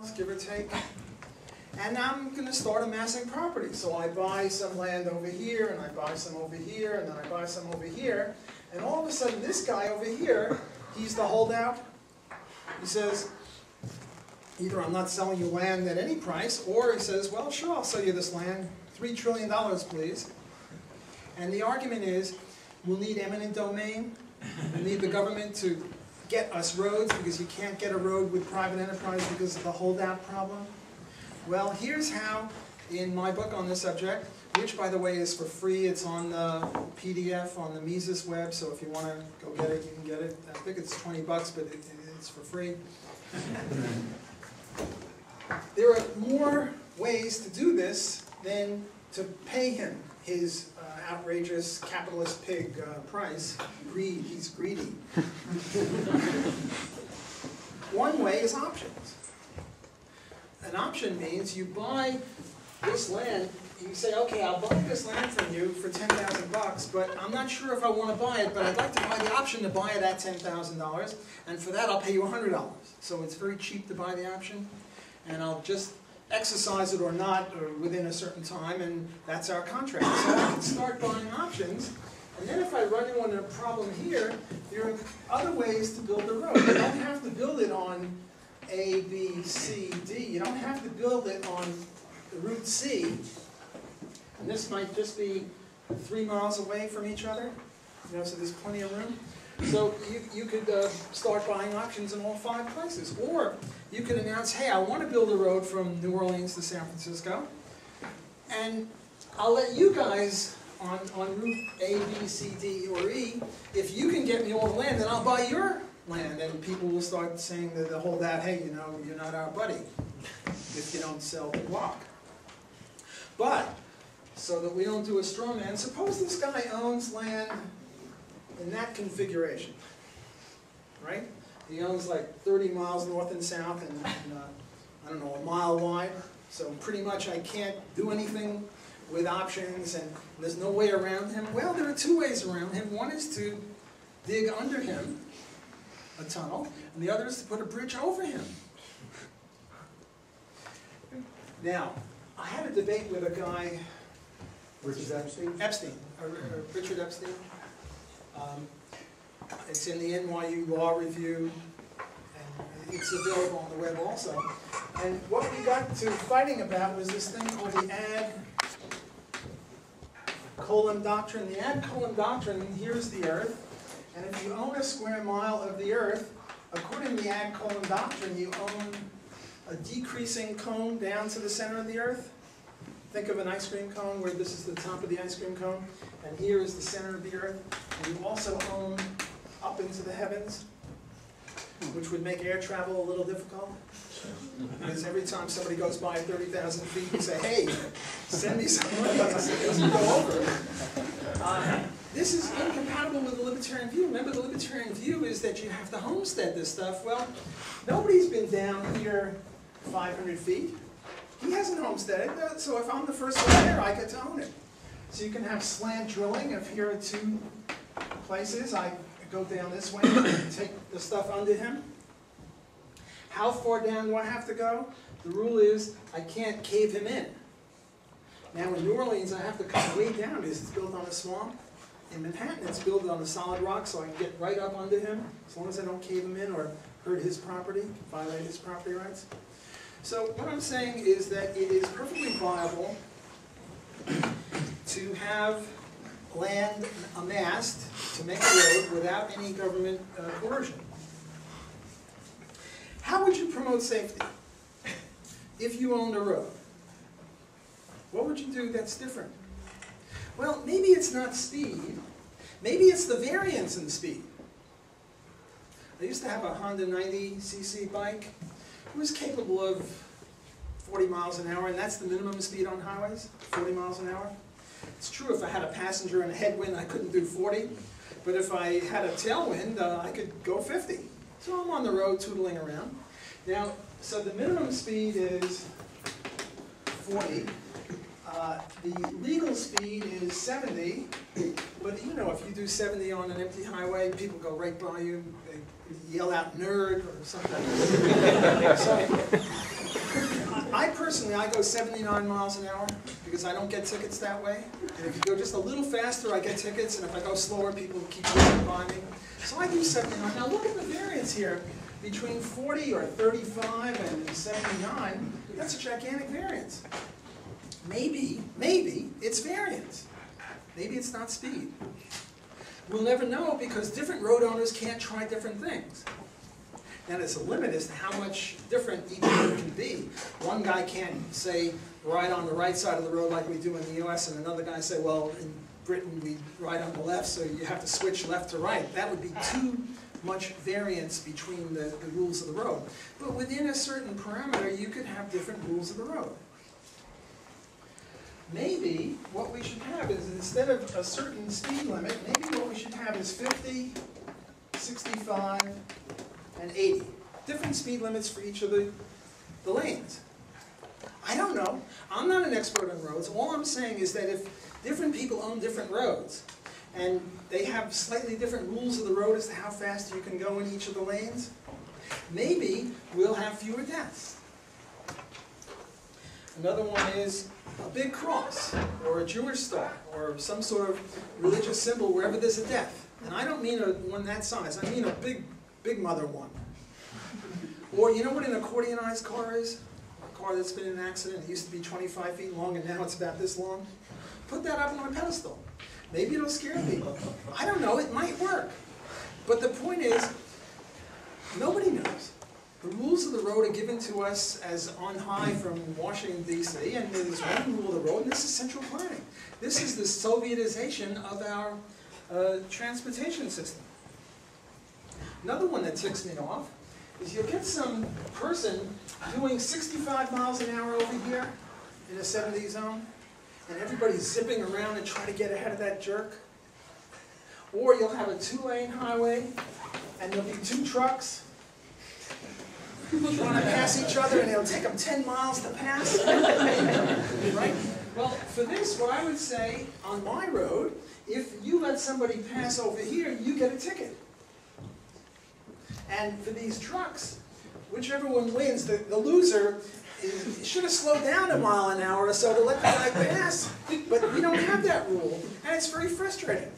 miles, give or take. And I'm going to start amassing property. So I buy some land over here, and I buy some over here, and then I buy some over here. And all of a sudden, this guy over here, he's the holdout. He says, either I'm not selling you land at any price, or he says, well, sure, I'll sell you this land, $3 trillion, please. And the argument is, we'll need eminent domain. We'll need the government to get us roads, because you can't get a road with private enterprise because of the holdout problem. Well, here's how, in my book on this subject, which, by the way, is for free. It's on the PDF on the Mises web, so if you want to go get it, you can get it. I think it's 20 bucks, but it's for free. There are more ways to do this than to pay him his outrageous capitalist pig price. Greed, he's greedy. One way is options. An option means you buy this land, you say, okay, I'll buy this land from you for 10,000 bucks, but I'm not sure if I want to buy it, but I'd like to buy the option to buy it at $10,000, and for that I'll pay you $100. So it's very cheap to buy the option, and I'll just exercise it or not or within a certain time, and that's our contract. So I can start buying options, and then if I run into a problem here, there are other ways to build the road. You don't have to build it on A, B, C, D. You don't have to build it on Route C. And this might just be 3 miles away from each other. You know, so there's plenty of room. So you could start buying options in all 5 places. Or you could announce, hey, I want to build a road from New Orleans to San Francisco. And I'll let you guys on Route A, B, C, D, or E, if you can get me all the land, then I'll buy your land. And people will start saying that the whole that, hey, you know, you're not our buddy if you don't sell the block. But, so that we don't do a straw man, suppose this guy owns land in that configuration, right? He owns like 30 miles north and south and I don't know, a mile wide. So pretty much I can't do anything with options and there's no way around him. Well, there are 2 ways around him. One is to dig under him a tunnel, and the other is to put a bridge over him. Now, I had a debate with a guy, Richard Epstein? Richard Epstein. It's in the NYU Law Review, and it's available on the web also. And what we got to fighting about was this thing called the ad colon doctrine. The ad colon doctrine, here's the Earth, and if you own a square mile of the Earth, according to the ad colon doctrine, you own a decreasing cone down to the center of the Earth. Think of an ice cream cone where this is the top of the ice cream cone, and here is the center of the Earth. And you also own up into the heavens, which would make air travel a little difficult. Because every time somebody goes by 30,000 feet, you say, hey, send me some money as you go over. This is incompatible with the libertarian view. Remember, the libertarian view is that you have to homestead this stuff. Well, nobody's been down here 500 feet. He hasn't homesteaded, so if I'm the first one there, I get to own it. So you can have slant drilling. If here are 2 places, I go down this way and take the stuff under him. How far down do I have to go? The rule is I can't cave him in. Now in New Orleans, I have to come way down because it's built on a swamp. In Manhattan, it's built on a solid rock, so I can get right up under him, as long as I don't cave him in or hurt his property, violate his property rights. So what I'm saying is that it is perfectly viable to have land amassed to make a road without any government coercion. How would you promote safety if you owned a road? What would you do that's different? Well, maybe it's not speed. Maybe it's the variance in speed. I used to have a Honda 90cc bike. It was capable of 40 miles an hour, and that's the minimum speed on highways, 40 miles an hour. It's true if I had a passenger and a headwind, I couldn't do 40. But if I had a tailwind, I could go 50. So I'm on the road tootling around. Now, so the minimum speed is 40. The legal speed is 70, but you know, if you do 70 on an empty highway, people go right by you, they yell out nerd or something. So personally, I go 79 miles an hour because I don't get tickets that way. And if you go just a little faster, I get tickets, and if I go slower, people keep going by me. So I do 79. Now look at the variance here between 40 or 35 and 79. That's a gigantic variance. Maybe it's variance. Maybe it's not speed. We'll never know because different road owners can't try different things. Now there's a limit as to how much different each road can be. One guy can't say ride on the right side of the road like we do in the US, and another guy say, well, in Britain we ride on the left, so you have to switch left to right. That would be too much variance between the rules of the road. But within a certain parameter, you could have different rules of the road. Maybe what we should have is, instead of a certain speed limit, maybe what we should have is 50, 65, and 80. Different speed limits for each of the lanes. I don't know. I'm not an expert on roads. All I'm saying is that if different people own different roads, and they have slightly different rules of the road as to how fast you can go in each of the lanes, maybe we'll have fewer deaths. Another one is a big cross, or a Jewish star, or some sort of religious symbol wherever there's a death. And I don't mean one that size, I mean a big mother one. Or you know what an accordionized car is? A car that's been in an accident, it used to be 25 feet long and now it's about this long. Put that up on a pedestal. Maybe it'll scare people. I don't know, it might work. But the point is, nobody knows. The rules of the road are given to us as on high from Washington, D.C., and there's one rule of the road, and this is central planning. This is the Sovietization of our transportation system. Another one that ticks me off is you'll get some person doing 65 miles an hour over here in a 70 zone, and everybody's zipping around and trying to get ahead of that jerk. Or you'll have a 2-lane highway, and there'll be 2 trucks trying to pass each other, and it'll take them 10 miles to pass. Right? Well, for this, what I would say, on my road, if you let somebody pass over here, you get a ticket. And for these trucks, whichever one wins, the loser should have slowed down a mile an hour or so to let the guy pass. But we don't have that rule, and it's very frustrating.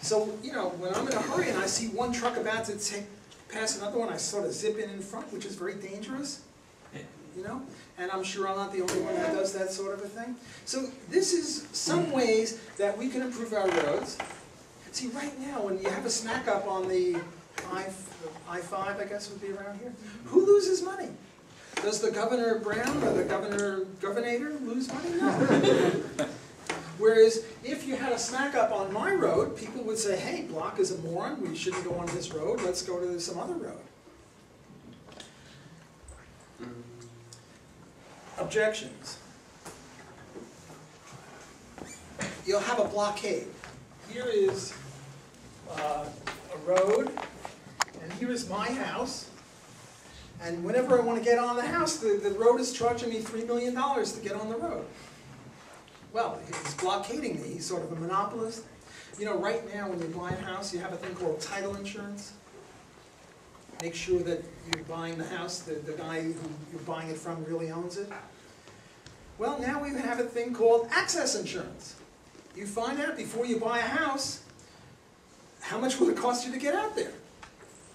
So, you know, when I'm in a hurry and I see one truck about to pass another one, I sort of zip in front, which is very dangerous, you know? And I'm sure I'm not the only one that does that sort of a thing. So this is some ways that we can improve our roads. See, right now, when you have a smack up on the I-5, I guess would be around here, who loses money? Does the Governor Brown or the Governator lose money? No. Whereas if you had a smack up on my road, people would say, hey, Block is a moron, we shouldn't go on this road, let's go to some other road. Objections. You'll have a blockade. Here is a road, and here is my house. And whenever I want to get on the house, the road is charging me $3 million to get on the road. Well, he's blockading me. He's sort of a monopolist. You know, right now when you buy a house, you have a thing called title insurance. Make sure that you're buying the house, the guy who you're buying it from really owns it. Well, now we have a thing called access insurance. You find out before you buy a house, how much will it cost you to get out there?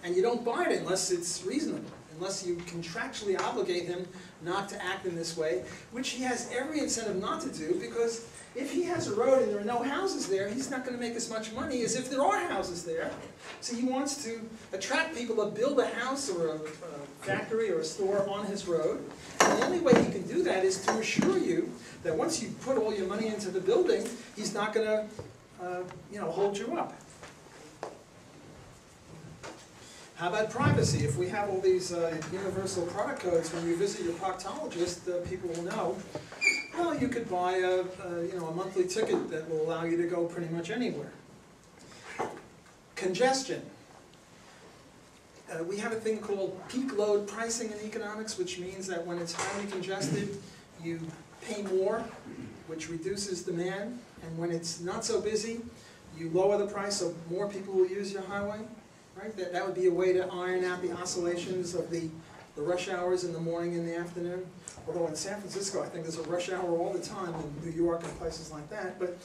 And you don't buy it unless it's reasonable, unless you contractually obligate him not to act in this way, which he has every incentive not to do, because if he has a road and there are no houses there, he's not going to make as much money as if there are houses there. So he wants to attract people to build a house or a factory or a store on his road. And the only way he can do that is to assure you that once you put all your money into the building, he's not going to hold you up. How about privacy? If we have all these universal product codes, when you visit your proctologist, people will know, well, you could buy a monthly ticket that will allow you to go pretty much anywhere. Congestion. We have a thing called peak load pricing in economics, which means that when it's highly congested, you pay more, which reduces demand. And when it's not so busy, you lower the price so more people will use your highway. Right? That would be a way to iron out the oscillations of the rush hours in the morning and the afternoon. Although in San Francisco, I think there's a rush hour all the time, in New York and places like that. But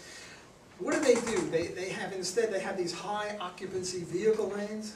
what do? They have, instead, they have these high occupancy vehicle lanes.